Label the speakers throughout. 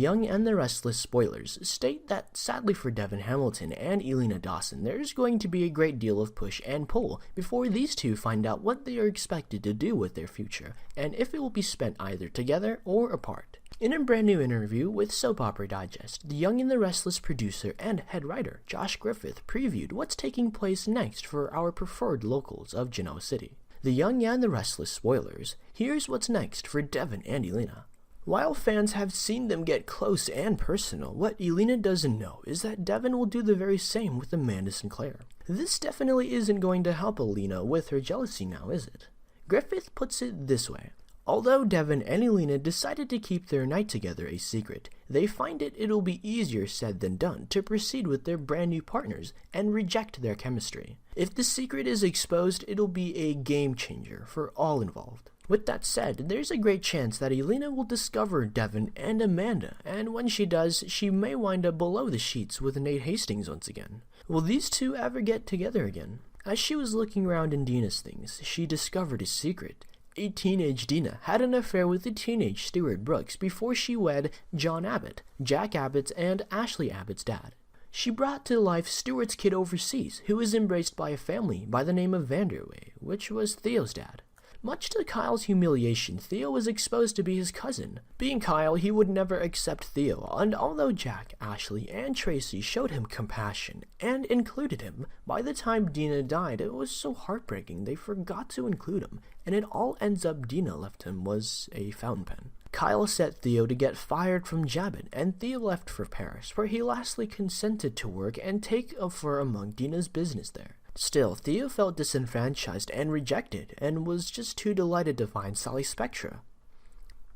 Speaker 1: Young and the Restless spoilers state that sadly for Devon Hamilton and Elena Dawson, there's going to be a great deal of push and pull before these two find out what they are expected to do with their future, and if it will be spent either together or apart. In a brand new interview with Soap Opera Digest, the Young and the Restless producer and head writer Josh Griffith previewed what's taking place next for our preferred locals of Genoa City. The Young and the Restless spoilers, here's what's next for Devon and Elena. While fans have seen them get close and personal, what Elena doesn't know is that Devon will do the very same with Amanda Sinclair. This definitely isn't going to help Elena with her jealousy now, is it? Griffith puts it this way. Although Devon and Elena decided to keep their night together a secret, they find it'll be easier said than done to proceed with their brand new partners and reject their chemistry. If the secret is exposed, it'll be a game changer for all involved. With that said, there's a great chance that Elena will discover Devon and Amanda, and when she does, she may wind up below the sheets with Nate Hastings once again. Will these two ever get together again? As she was looking around in Dina's things, she discovered a secret. A teenage Dina had an affair with the teenage Stuart Brooks before she wed John Abbott, Jack Abbott's and Ashley Abbott's dad. She brought to life Stuart's kid overseas, who was embraced by a family by the name of Vanderway, which was Theo's dad. Much to Kyle's humiliation, Theo was exposed to be his cousin. Being Kyle, he would never accept Theo, and although Jack, Ashley, and Tracy showed him compassion and included him, by the time Dina died, it was so heartbreaking they forgot to include him, and it all ends up Dina left him was a fountain pen. Kyle set Theo to get fired from Jabin, and Theo left for Paris, where he lastly consented to work and take over among Dina's business there. Still, Theo felt disenfranchised and rejected, and was just too delighted to find Sally Spectra.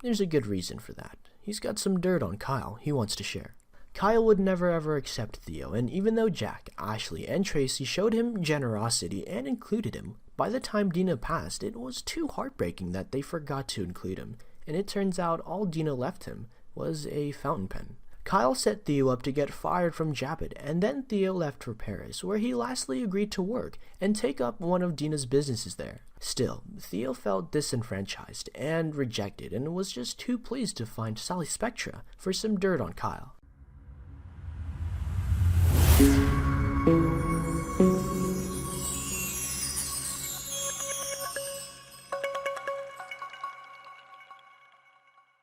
Speaker 1: There's a good reason for that. He's got some dirt on Kyle he wants to share. Kyle would never ever accept Theo, and even though Jack, Ashley, and Tracy showed him generosity and included him, by the time Dina passed, it was too heartbreaking that they forgot to include him, and it turns out all Dina left him was a fountain pen. Kyle set Theo up to get fired from Jabin, and then Theo left for Paris, where he lastly agreed to work and take up one of Dina's businesses there. Still, Theo felt disenfranchised and rejected, and was just too pleased to find Sally Spectra for some dirt on Kyle.